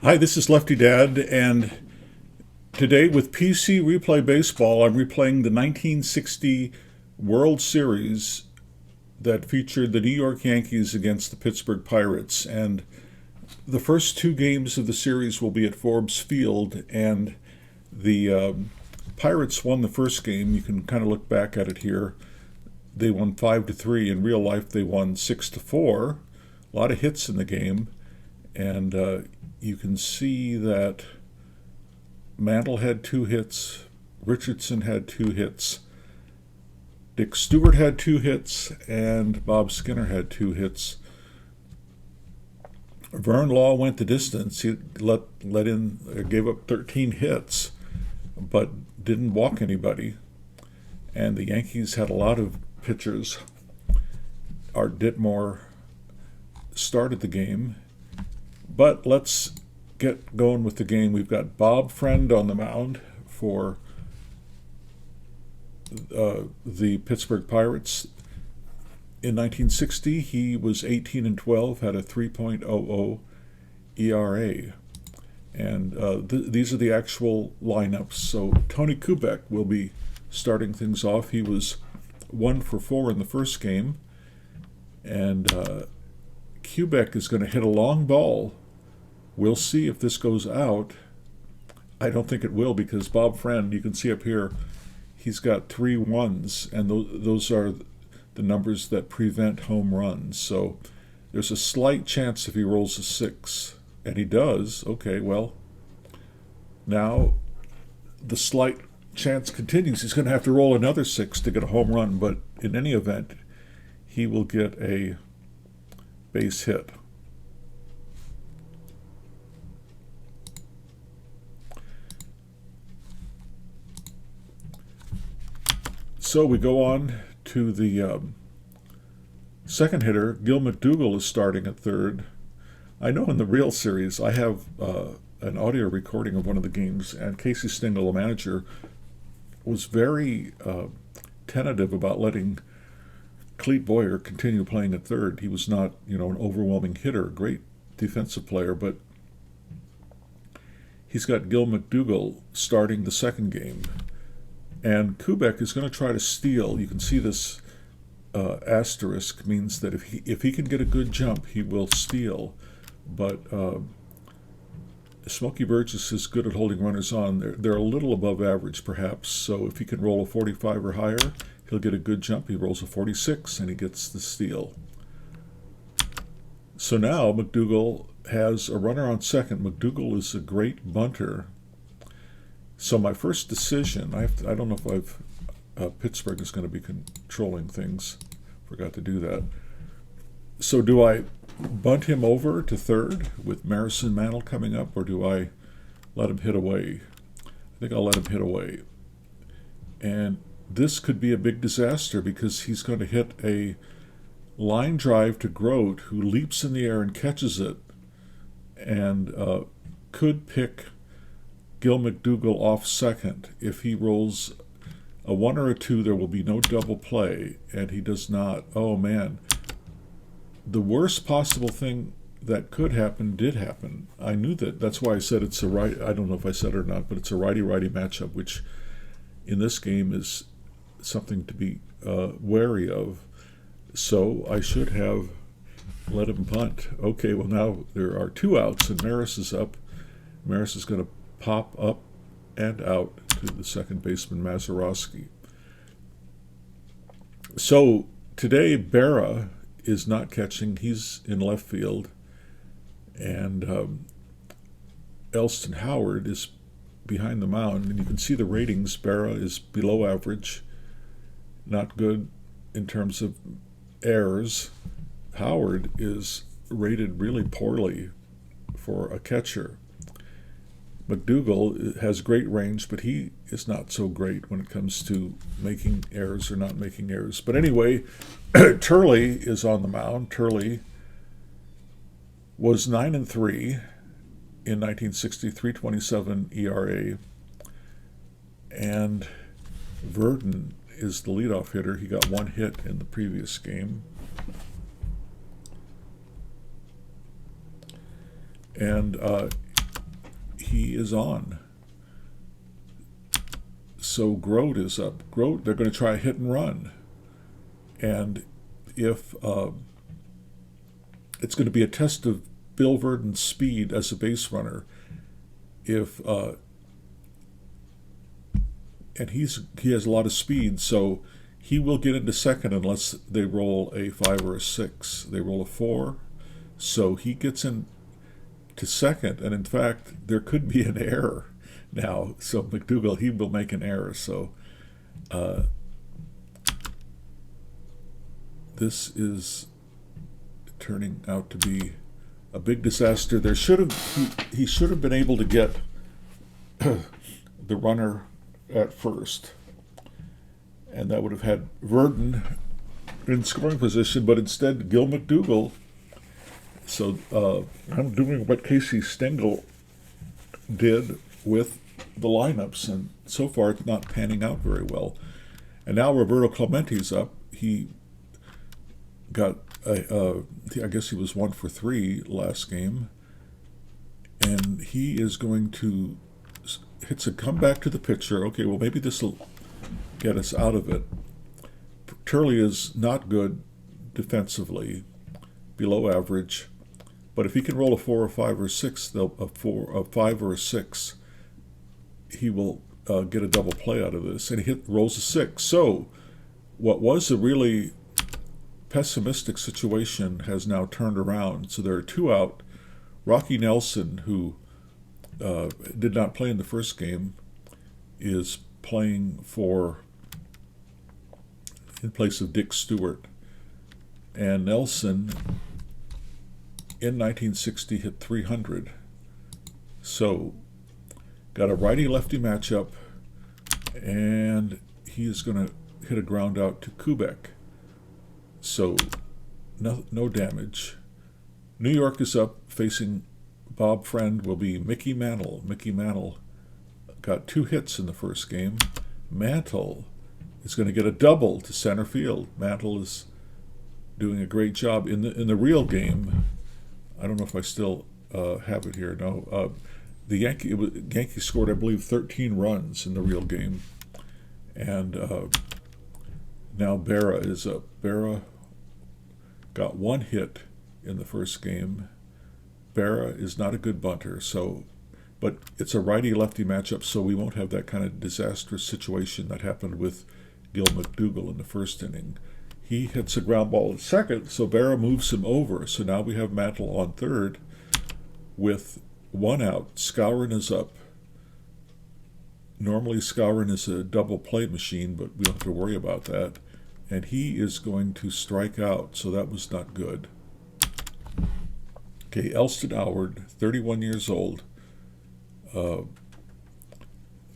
Hi, this is Lefty Dad, and today with PC Replay Baseball, I'm replaying the 1960 World Series that featured the New York Yankees against the Pittsburgh Pirates. And the first two games of the series will be at Forbes Field, and the Pirates won the first game. You can kind of look back at it here. They won 5-3. In real life, they won 6-4. A lot of hits in the game, and you can see that Mantle had 2 hits, Richardson had 2 hits, Dick Stewart had 2 hits, and Bob Skinner had 2 hits. Vern Law went the distance. He gave up 13 hits, but didn't walk anybody. And the Yankees had a lot of pitchers. Art Ditmore started the game. But let's get going with the game. We've got Bob Friend on the mound for the Pittsburgh Pirates. In 1960, he was 18-12, had a 3.00 ERA. And these are the actual lineups. So Tony Kubek will be starting things off. He was 1 for 4 in the first game. And Kubek is going to hit a long ball. We'll see if this goes out. I don't think it will, because Bob Friend, you can see up here, he's got 3 ones, and those are the numbers that prevent home runs. So there's a slight chance if he rolls a 6, and he does. Okay, well, now the slight chance continues. He's going to have to roll another 6 to get a home run, but in any event, he will get a base hit. So we go on to the second hitter. Gil McDougall is starting at third. I know in the real series I have an audio recording of one of the games, and Casey Stengel, the manager, was very tentative about letting Clete Boyer continue playing at third. He was not, an overwhelming hitter, great defensive player, but he's got Gil McDougall starting the second game. And Kubek is going to try to steal. You can see this asterisk means that if he can get a good jump, he will steal. But Smokey Burgess is good at holding runners on. They're a little above average, perhaps. So if he can roll a 45 or higher, he'll get a good jump. He rolls a 46, and he gets the steal. So now McDougall has a runner on second. McDougall is a great bunter. So my first decision, I don't know if Pittsburgh is going to be controlling things. Forgot to do that. So do I bunt him over to third with Marison Mantle coming up, or do I let him hit away? I think I'll let him hit away. And this could be a big disaster, because he's going to hit a line drive to Grote, who leaps in the air and catches it, and could pick Gil McDougall off second. If he rolls a 1 or a 2, there will be no double play, and he does not. Oh man, the worst possible thing that could happen did happen. I knew that. That's why I said it's a right. I don't know if I said it or not, but it's a righty-righty matchup, which in this game is something to be wary of. So I should have let him bunt. Okay, well now there are 2 outs, and Maris is up. Maris is going to pop up and out to the second baseman, Mazeroski. So today, Berra is not catching. He's in left field. And Elston Howard is behind the mound. And you can see the ratings. Berra is below average. Not good in terms of errors. Howard is rated really poorly for a catcher. McDougall has great range, but he is not so great when it comes to making errors or not making errors. But anyway, Turley is on the mound. Turley was 9-3 in 1960, 3.27 ERA. And Verdon is the leadoff hitter. He got 1 hit in the previous game. And he is on. So Grote is up. Grote, they're going to try a hit and run. And if it's going to be a test of Bill Verdon's speed as a base runner, if and he has a lot of speed, so he will get into second unless they roll a 5 or a 6. They roll a 4, so he gets into second, and in fact there could be an error now. So McDougall, he will make an error. So this is turning out to be a big disaster. There should have he should have been able to get the runner at first, and that would have had Verdon in scoring position, but instead Gil McDougall. So I'm doing what Casey Stengel did with the lineups, and so far it's not panning out very well. And now Roberto Clemente's up. He got I guess he was 1 for 3 last game, and he is going to hits a comeback to the pitcher. Okay, well, maybe this will get us out of it. Turley is not good defensively, below average, but if he can roll a 4 or 5 or 6, a 5 or a 6, he will get a double play out of this, and he rolls a 6. So what was a really pessimistic situation has now turned around. So there are 2 out. Rocky Nelson, who did not play in the first game, is playing in place of Dick Stewart. And Nelson in 1960 hit 300. So got a righty-lefty matchup, and he is going to hit a ground out to Kubek. So no damage. New York is up, facing Bob Friend will be Mickey Mantle. Mickey Mantle got 2 hits in the first game. Mantle is going to get a double to center field. Mantle is doing a great job in the real game. I don't know if I still have it here. No, the Yankees scored, I believe, 13 runs in the real game, and now Berra is up. Berra got 1 hit in the first game. Berra is not a good bunter, but it's a righty-lefty matchup, so we won't have that kind of disastrous situation that happened with Gil McDougall in the first inning. He hits a ground ball at second, so Berra moves him over. So now we have Mantle on third with 1 out. Skowron is up. Normally Skowron is a double play machine, but we don't have to worry about that. And he is going to strike out, so that was not good. Okay, Elston Howard, 31 years old.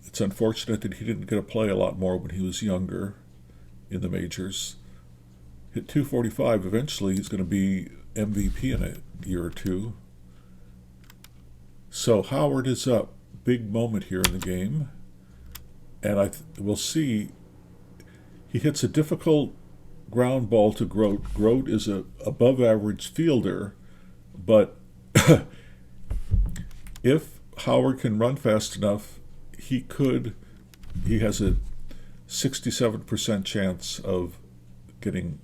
It's unfortunate that he didn't get to play a lot more when he was younger in the majors. Hit 245. Eventually he's going to be MVP in a year or 2. So Howard is up. Big moment here in the game. And we'll see. He hits a difficult ground ball to Grote. Grote is a above-average fielder, but if Howard can run fast enough, he has a 67% chance of getting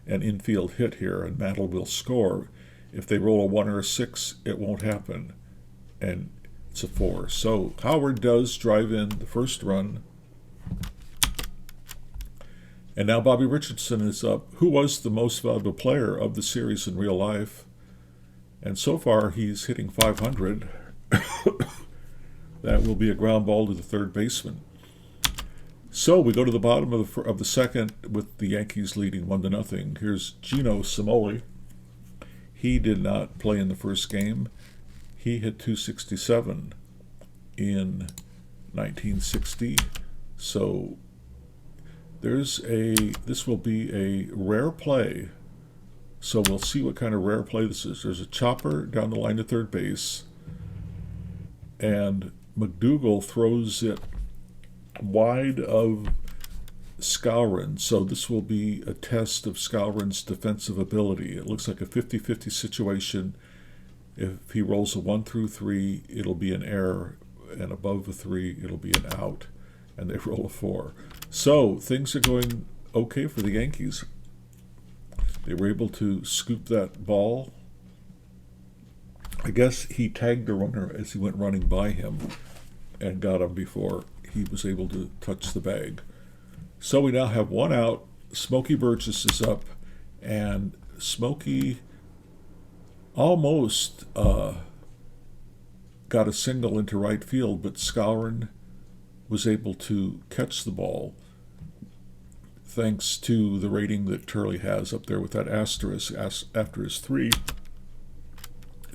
an infield hit here, and Mantle will score. If they roll a 1 or a 6, it won't happen, and it's a 4. So Howard does drive in the first run. And now Bobby Richardson is up, who was the most valuable player of the series in real life. And so far he's hitting 500. That will be a ground ball to the third baseman. So we go to the bottom of the second with the Yankees leading 1-0. Here's Gino Cimoli. He did not play in the first game. He hit 267 in 1960. So this will be a rare play. So we'll see what kind of rare play this is. There's a chopper down the line to third base, and McDougall throws it wide of Skowron. So this will be a test of Skowron's defensive ability. It looks like a 50-50 situation. If he rolls a 1 through 3, it'll be an error, and above a 3, it'll be an out, and they roll a 4. So things are going okay for the Yankees. They were able to scoop that ball. I guess he tagged the runner as he went running by him and got him before he was able to touch the bag. So we now have 1 out. Smokey Burgess is up, and Smokey almost got a single into right field, but Skowron was able to catch the ball thanks to the rating that Turley has up there with that asterisk after his 3.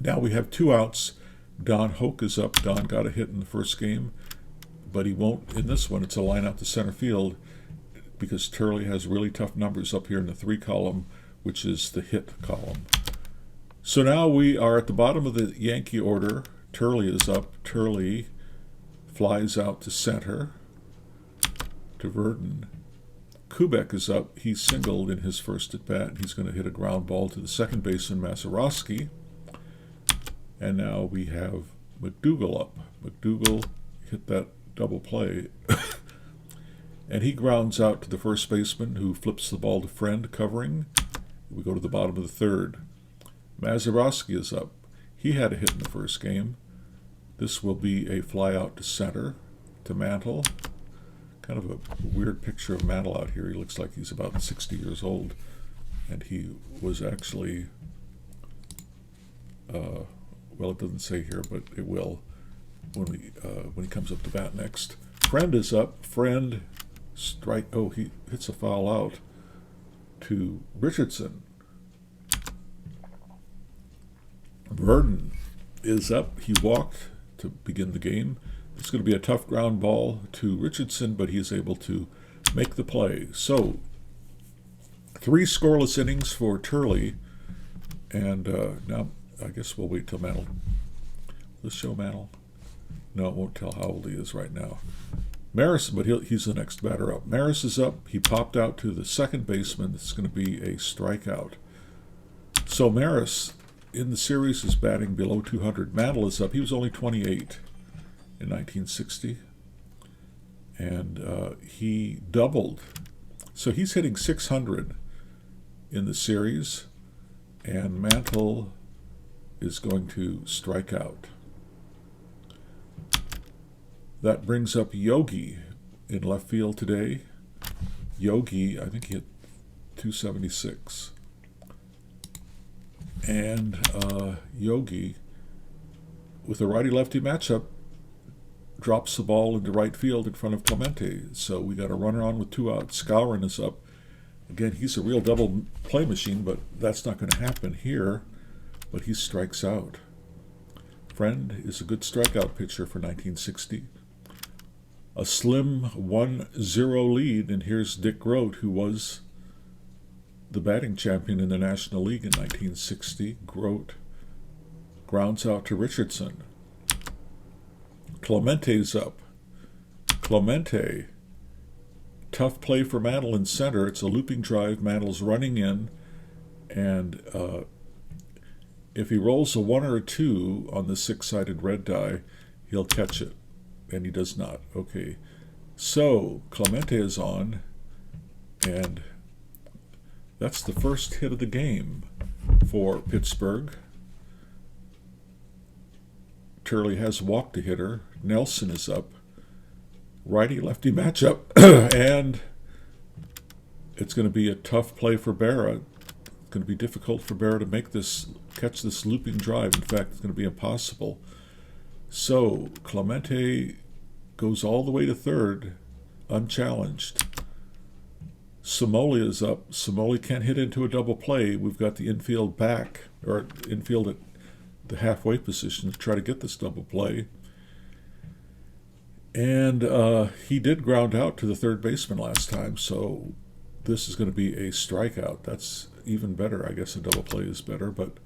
Now we have 2 outs. Don Hoke is up. Don got a hit in the first game, but he won't in this one. It's a line out to center field because Turley has really tough numbers up here in the 3 column, which is the hit column. So now we are at the bottom of the Yankee order. Turley is up. Turley flies out to center to Verdon. Kubek is up. He singled in his first at bat. He's going to hit a ground ball to the second baseman, Mazeroski. And now we have McDougal up. McDougal hit that double play. And he grounds out to the first baseman, who flips the ball to Friend, covering. We go to the bottom of the 3rd. Mazeroski is up. He had a hit in the first game. This will be a fly out to center to Mantle. Kind of a weird picture of Mantle out here. He looks like he's about 60 years old. And he was actually, well, it doesn't say here, but it will when he comes up to bat next. Friend is up. Friend strike. Oh, he hits a foul out to Richardson. Verdon is up. He walked to begin the game. It's going to be a tough ground ball to Richardson, but he's able to make the play. So 3 scoreless innings for Turley, and now I guess we'll wait till Mantle. Let's show Mantle. No, it won't tell how old he is right now. Maris, but he's the next batter up. Maris is up. He popped out to the second baseman. It's going to be a strikeout. So Maris in the series is batting below 200. Mantle is up. He was only 28 in 1960, and he doubled. So he's hitting 600 in the series, and Mantle is going to strike out. That brings up Yogi in left field today. Yogi, I think he hit 276. And Yogi, with a righty-lefty matchup, drops the ball into right field in front of Clemente. So we got a runner on with 2 outs. Skowron is up. Again, he's a real double play machine, but that's not going to happen here. But he strikes out. Friend is a good strikeout pitcher for 1960. A slim 1-0 lead, and here's Dick Grote, who was the batting champion in the National League in 1960. Grote grounds out to Richardson. Clemente's up. Clemente, tough play for Mantle in center. It's a looping drive. Mantle's running in, and if he rolls a 1 or a 2 on the 6-sided red die, he'll catch it, and he does not. Okay, so Clemente is on, and that's the first hit of the game for Pittsburgh. Turley has walked a hitter. Nelson is up. Righty-lefty matchup, and it's going to be a tough play for Berra. It's going to be difficult for Berra to catch this looping drive. In fact, it's going to be impossible. So Clemente goes all the way to third, unchallenged. Samoli is up. Samoli can't hit into a double play. We've got the infield back, or infield at the halfway position to try to get this double play. And he did ground out to the third baseman last time, so this is going to be a strikeout. That's even better. I guess a double play is better, but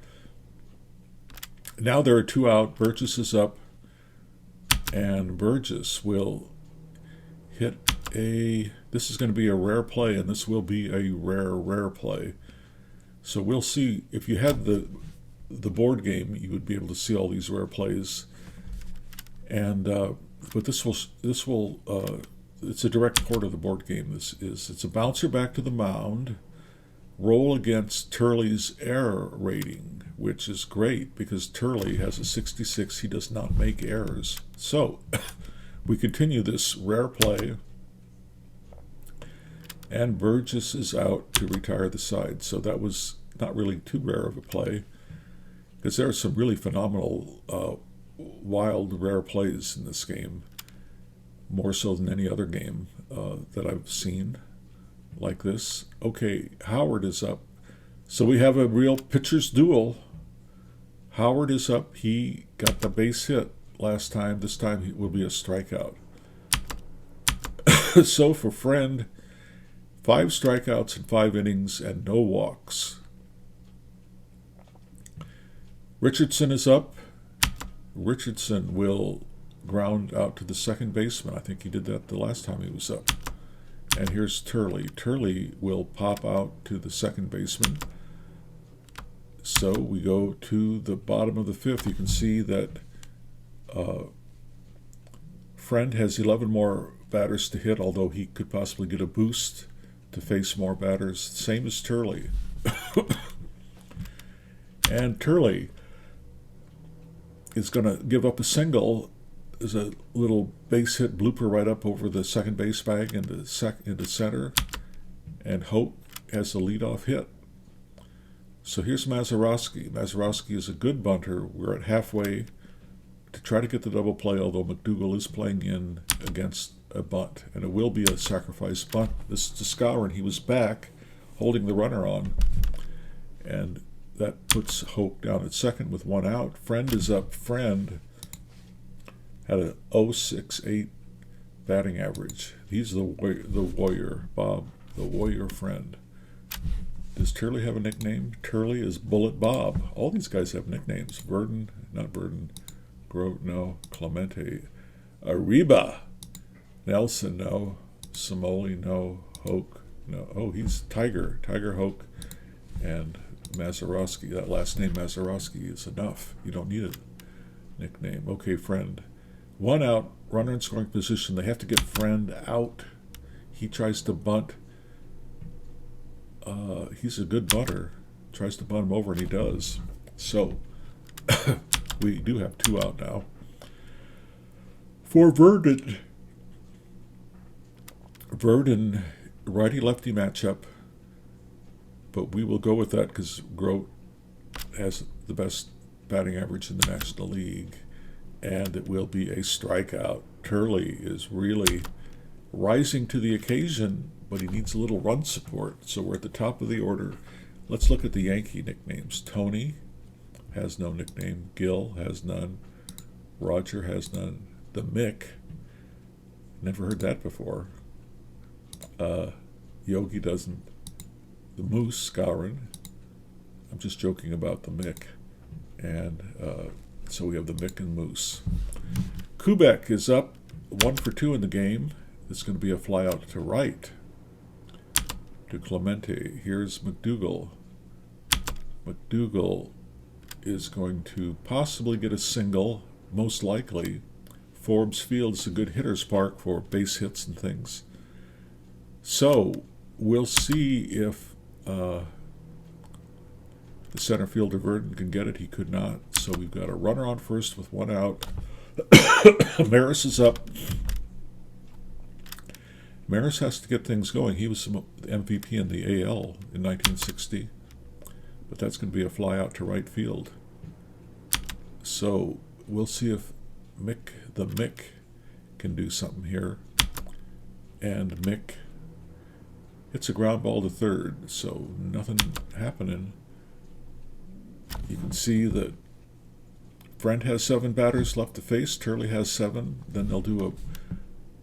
now there are 2 out. Burgess is up, and Burgess will hit this is going to be a rare play, and this will be a rare play. So we'll see. If you had the the board game, you would be able to see all these rare plays. And but this will it's a direct port of the board game. It's a bouncer back to the mound, roll against Turley's error rating, which is great because Turley has a 66. He does not make errors. So we continue this rare play, and Burgess is out to retire the side. So that was not really too rare of a play, because there are some really phenomenal, wild, rare plays in this game, more so than any other game that I've seen like this. Okay, Howard is up. So we have a real pitcher's duel. Howard is up. He got the base hit last time. This time it will be a strikeout. So for Friend, 5 strikeouts in 5 innings and no walks. Richardson is up. Richardson will ground out to the second baseman. I think he did that the last time he was up. And here's Turley. Turley will pop out to the second baseman. So we go to the bottom of the 5th. You can see that Friend has 11 more batters to hit, although he could possibly get a boost to face more batters. Same as Turley. And Turley is going to give up a single. There's a little base hit blooper right up over the second base bag into center, and Hope has the leadoff hit. So here's Mazeroski. Mazeroski is a good bunter. We're at halfway to try to get the double play, although McDougal is playing in against a bunt, and it will be a sacrifice bunt. This is to Skowron. He was back holding the runner on, and that puts Hope down at second with 1 out. Friend is up. Friend had a 0.68 batting average. He's the warrior, Bob, the warrior Friend. Does Turley have a nickname? Turley is Bullet Bob. All these guys have nicknames. Verdon, not Verdon. Grote, no. Clemente. Arriba. Nelson, no. Samoli, no. Hoke, no. Oh, he's Tiger. Tiger Hoke. And Mazeroski. That last name, Mazeroski, is enough. You don't need a nickname. Okay, Friend. 1 out. Runner in scoring position. They have to get Friend out. He tries to bunt. He's a good bunter. Tries to bunt him over, and he does. So we do have 2 out now. For Verdon, righty-lefty matchup, but we will go with that because Grote has the best batting average in the National League, and it will be a strikeout. Turley is really rising to the occasion, but he needs a little run support. So we're at the top of the order. Let's look at the Yankee nicknames. Tony has no nickname. Gil has none. Roger has none. The Mick, never heard that before. Yogi doesn't. The Moose, Skowron. I'm just joking about the Mick. And so we have the Mick and Moose. Kubek is up 1 for 2 in the game. It's going to be a fly out to right to Clemente. Here's McDougal. McDougal is going to possibly get a single, most likely. Forbes Field is a good hitter's park for base hits and things. So we'll see if the center fielder Verdon can get it. He could not. So we've got a runner on first with 1 out. Maris is up. Maris has to get things going. He was the MVP in the AL in 1960. But that's going to be a fly out to right field. So we'll see if the Mick can do something here. And Mick hits a ground ball to third, so nothing happening. You can see that Friend has 7 batters left to face. Turley has 7. Then they'll do a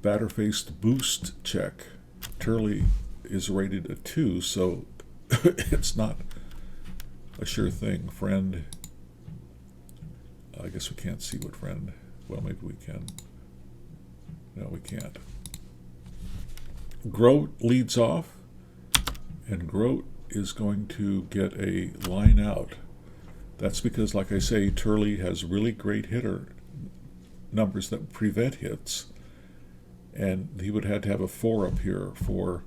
batter-faced boost check. Turley is rated a 2, so it's not a sure thing. Friend, I guess we can't see what Friend, well, maybe we can. No, we can't. Grote leads off, and Grote is going to get a line out. That's because, like I say, Turley has really great hitter numbers that prevent hits, and he would have to have a 4 up here for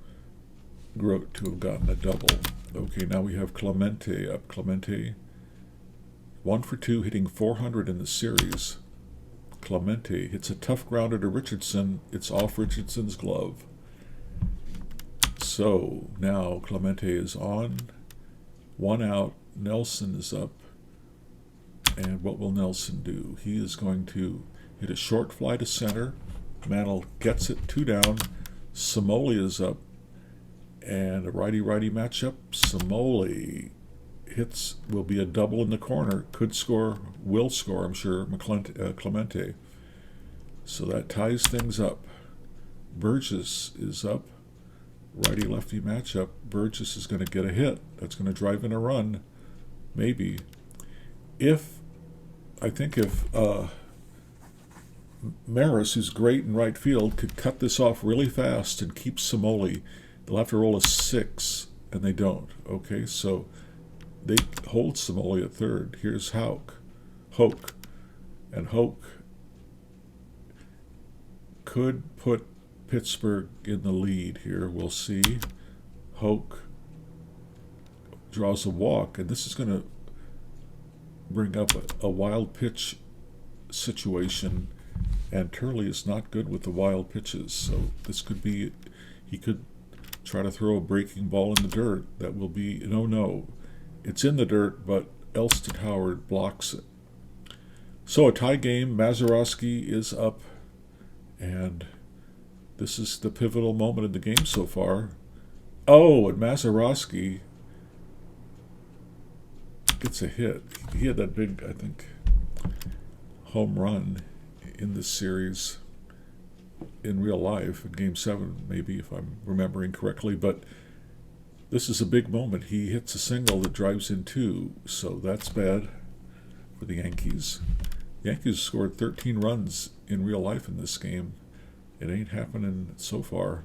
Grote to have gotten a double. Okay, now we have Clemente up. Clemente, 1 for 2, hitting .400 in the series. Clemente hits a tough grounder to Richardson. It's off Richardson's glove. So now Clemente is on. 1 out. Nelson is up. And what will Nelson do? He is going to hit a short fly to center. Mantle gets it, 2 down. Samoli is up. And a righty-righty matchup. Samoli hits, will be a double in the corner. Could score, will score, I'm sure, Clemente. So that ties things up. Burgess is up. Righty-lefty matchup. Burgess is going to get a hit. That's going to drive in a run. Maybe. I think if Maris, who's great in right field, could cut this off really fast and keep Samoli, they'll have to roll a 6, and they don't. Okay, so they hold Samoli at third. Here's Hoke. And Hoke could put Pittsburgh in the lead here. We'll see. Hoke draws a walk, and this is going to bring up a wild pitch situation, and Turley is not good with the wild pitches, so this could be, he could try to throw a breaking ball in the dirt. That will be, no, it's in the dirt, but Elston Howard blocks it. So a tie game. Mazeroski is up, and this is the pivotal moment in the game so far. Oh, and Mazeroski gets a hit. He had that big, I think, home run in this series in real life, in Game 7, maybe, if I'm remembering correctly. But this is a big moment. He hits a single that drives in 2, so that's bad for the Yankees. The Yankees scored 13 runs in real life in this game. It ain't happening so far.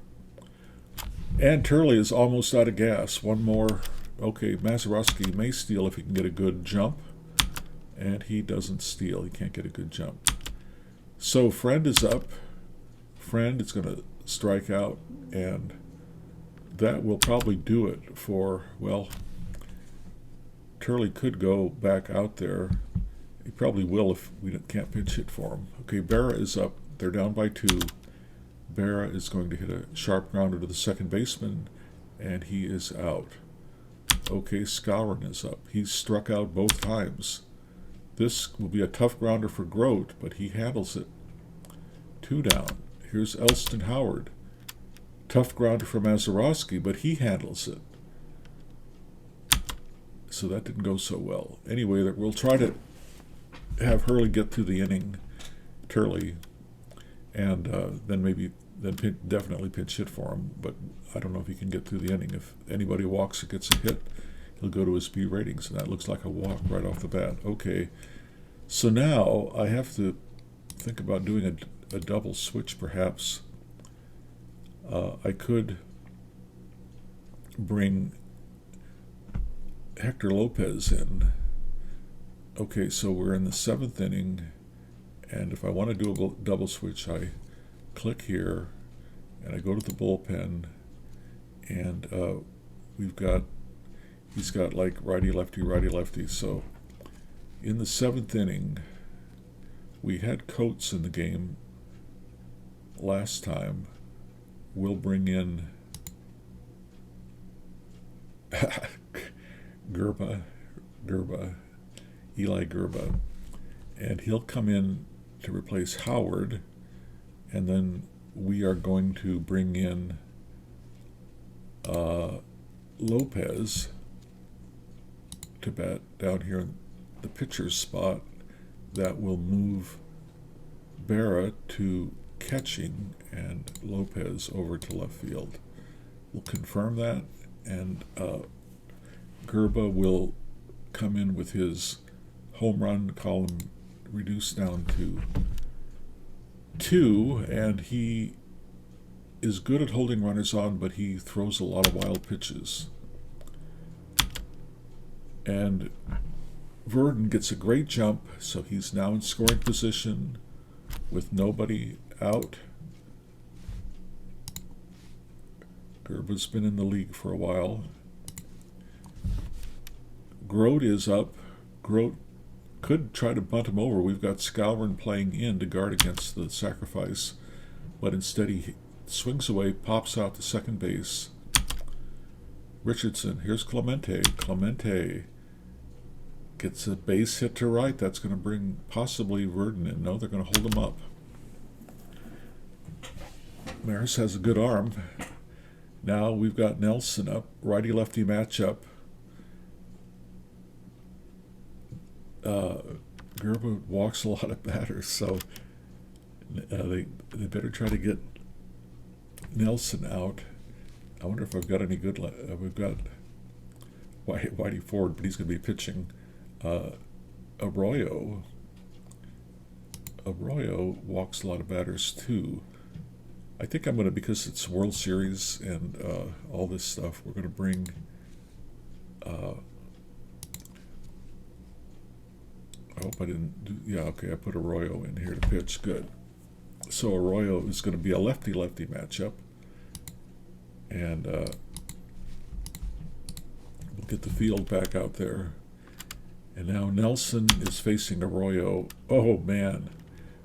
And Turley is almost out of gas. 1 more. Okay, Mazeroski may steal if he can get a good jump. And he doesn't steal. He can't get a good jump. So Friend is up. Friend is going to strike out, and that will probably do it for, well, Turley could go back out there. He probably will if we can't pinch hit for him. Okay, Berra is up. They're down by 2. Berra is going to hit a sharp grounder to the second baseman, and he is out. Okay, Skowron is up. He's struck out both times. This will be a tough grounder for Grote, but he handles it. 2 down. Here's Elston Howard. Tough grounder for Mazeroski, but he handles it. So that didn't go so well. Anyway, we'll try to have Hurley get through the inning, Turley, and then definitely pinch hit for him. But I don't know if he can get through the inning. If anybody walks or gets a hit, he'll go to his B ratings, and that looks like a walk right off the bat. Okay, so now I have to think about doing a double switch, perhaps. I could bring Hector Lopez in. Okay, so we're in the 7th inning, and if I want to do a double switch, I click here, and I go to the bullpen, and he's got like righty-lefty. So in the 7th inning, we had Coates in the game last time. We'll bring in Eli Gerba, and he'll come in to replace Howard, and then we are going to bring in Lopez to bat down here in the pitcher's spot. That will move Berra to catching and Lopez over to left field. We'll confirm that, and Gerba will come in with his home run column reduced down to 2, and he is good at holding runners on, but he throws a lot of wild pitches. And Verdon gets a great jump, so he's now in scoring position with nobody out. Gerba's been in the league for a while. Grote is up. Grote could try to bunt him over. We've got Skowron playing in to guard against the sacrifice, but instead he swings away, pops out to second base. Richardson, here's Clemente. Clemente gets a base hit to right. That's going to bring possibly Verdon in. No, they're going to hold him up. Maris has a good arm. Now we've got Nelson up. Righty-lefty matchup. Gerba walks a lot of batters, so they better try to get Nelson out. I wonder if I've got any good. We've got Whitey Ford, but he's going to be pitching. Arroyo walks a lot of batters too. I think I'm going to, because it's World Series and all this stuff, we're going to bring I hope I didn't do, yeah, okay, I put Arroyo in here to pitch. Good. So Arroyo is going to be a lefty-lefty matchup. And we'll get the field back out there. And now Nelson is facing Arroyo. Oh, man.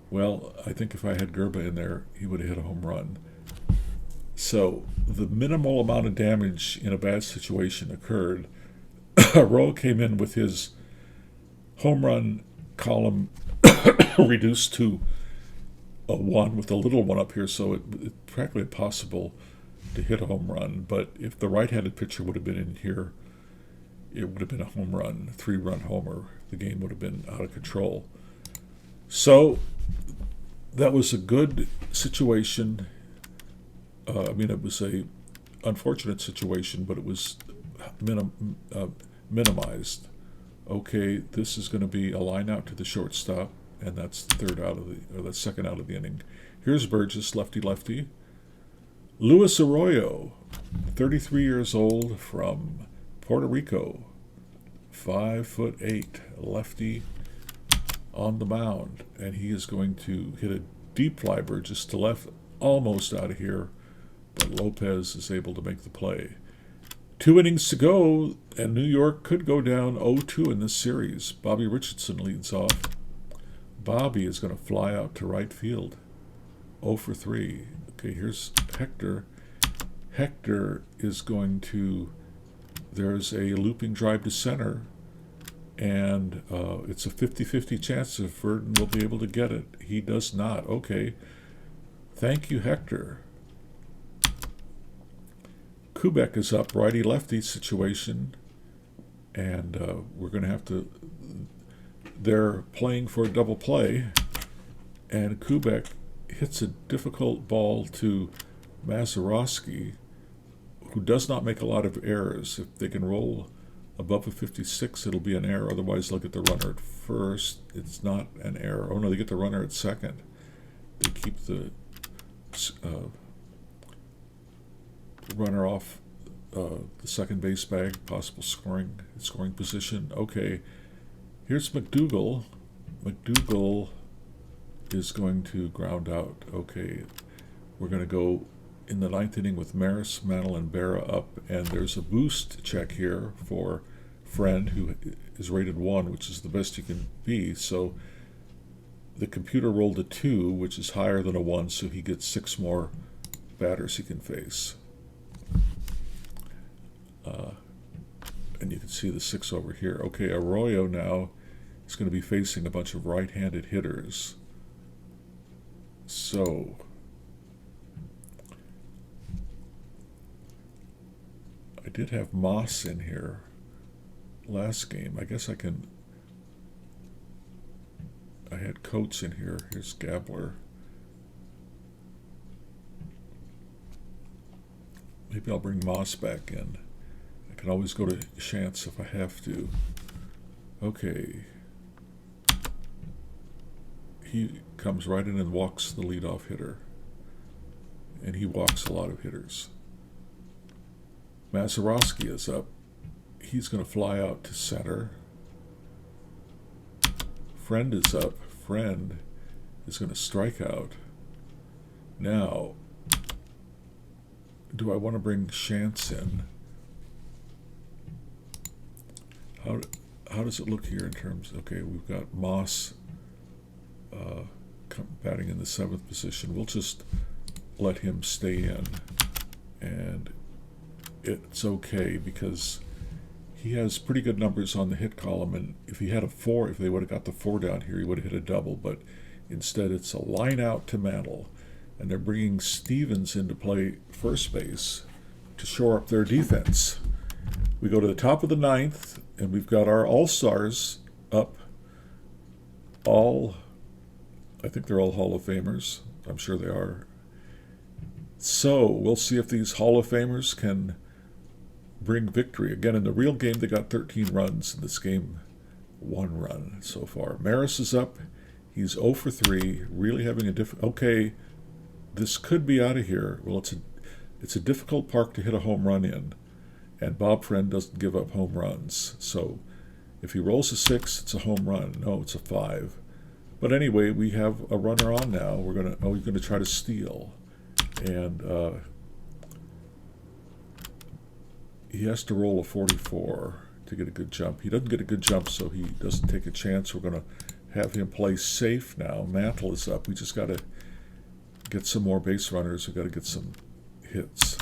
Well, I think if I had Gerba in there, he would have hit a home run. So the minimal amount of damage in a bad situation occurred. Arroyo came in with his home run column reduced to a 1 with a little 1 up here, so it's practically impossible to hit a home run. But if the right-handed pitcher would have been in here, it would have been a home run, 3-run homer. The game would have been out of control. So that was a good situation. It was a unfortunate situation, but it was minimized. Okay, this is going to be a line out to the shortstop, and that's the second out of the inning. Here's Burgess, lefty-lefty. Luis Arroyo, 33 years old, from Puerto Rico, 5'8", lefty on the mound, and he is going to hit a deep fly, Burgess to left, almost out of here, but Lopez is able to make the play. 2 innings to go, and New York could go down 0-2 in this series. Bobby Richardson leads off. Bobby is going to fly out to right field. 0 for 3. Okay, here's Hector. Hector is going to... There's a looping drive to center, and it's a 50-50 chance if Verdon will be able to get it. He does not. Okay. Thank you, Hector. Kubek is up, righty-lefty situation, and we're going to have to... They're playing for a double play, and Kubek hits a difficult ball to Mazeroski, who does not make a lot of errors. If they can roll above a 56, it'll be an error. Otherwise, they'll get the runner at first. It's not an error. Oh, no, they get the runner at second. They keep the runner off the second base bag, possible scoring position. Okay, here's McDougal. McDougal is going to ground out. Okay, we're going to go in the 9th inning with Maris, Mantle, and Berra up, and there's a boost check here for Friend, who is rated 1, which is the best you can be. So the computer rolled a 2, which is higher than a 1, so he gets 6 more batters he can face. And you can see the 6 over here. Okay, Arroyo now is going to be facing a bunch of right-handed hitters. So I did have Moss in here last game. I guess I had Coates in here. Here's Gabler. Maybe I'll bring Moss back in. I can always go to Chance if I have to. Okay. He comes right in and walks the leadoff hitter. And he walks a lot of hitters. Mazeroski is up. He's going to fly out to center. Friend is up. Friend is going to strike out. Now, do I want to bring Chance in? How does it look here in terms? Okay, we've got Moss batting in the 7th position. We'll just let him stay in, and it's okay because he has pretty good numbers on the hit column, and if he had a 4, if they would have got the 4 down here, he would have hit a double, but instead it's a line out to Mantle, and they're bringing Stevens in to play first base to shore up their defense. We go to the top of the 9th, and we've got our all-stars up. I think they're all Hall of Famers. I'm sure they are. So we'll see if these Hall of Famers can bring victory. Again, in the real game, they got 13 runs. In this game, 1 run so far. Maris is up. He's 0 for 3. Really having a okay, this could be out of here. Well, it's a difficult park to hit a home run in, and Bob Friend doesn't give up home runs. So if he rolls a 6, it's a home run. No, it's a 5. But anyway, we have a runner on now. We're going to try to steal. And he has to roll a 44 to get a good jump. He doesn't get a good jump, so he doesn't take a chance. We're going to have him play safe now. Mantle is up. We just got to get some more base runners. We've got to get some hits.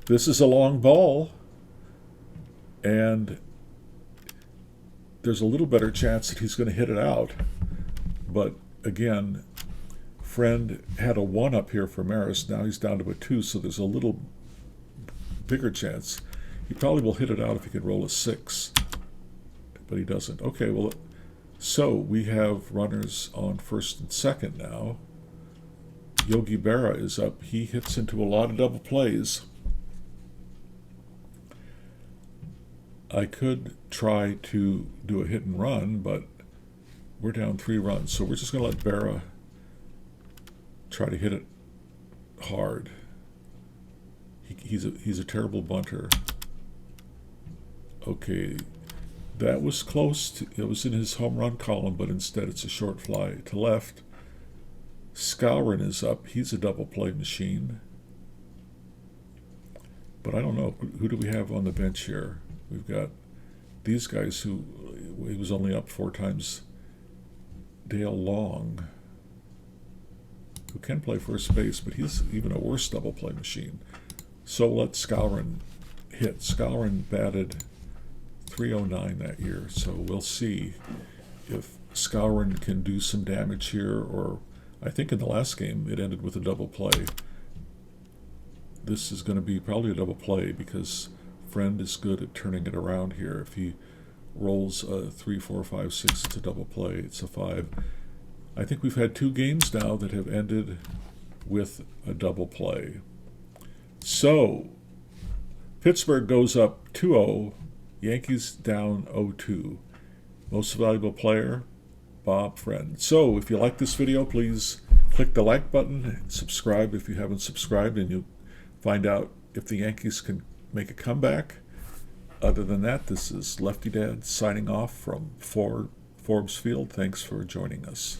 This is a long ball, and there's a little better chance that he's going to hit it out. But again, Friend had a 1 up here for Maris. Now he's down to a 2, so there's a little bigger chance. He probably will hit it out if he can roll a 6, but he doesn't. Okay, well, so we have runners on 1st and 2nd now. Yogi Berra is up. He hits into a lot of double plays. I could try to do a hit and run, but we're down 3 runs, so we're just going to let Berra try to hit it hard. He's a terrible bunter. Okay, that was close. It was in his home run column, but instead it's a short fly to left. Skowron is up. He's a double play machine. But I don't know. Who do we have on the bench here? We've got these guys who he was only up 4 times. Dale Long, who can play first base, but he's even a worse double play machine. So let Skowron hit. Skowron batted .309 that year, so we'll see if Skowron can do some damage here, or I think in the last game it ended with a double play. This is going to be probably a double play because Friend is good at turning it around here. If he rolls a 3, 4, 5, 6, it's a double play. It's a 5. I think we've had 2 games now that have ended with a double play. So Pittsburgh goes up 2-0. Yankees down 0-2. Most valuable player, Bob Friend. So if you like this video, please click the like button, subscribe if you haven't subscribed, and you'll find out if the Yankees can make a comeback. Other than that, this is Lefty Dad signing off from Forbes Field. Thanks for joining us.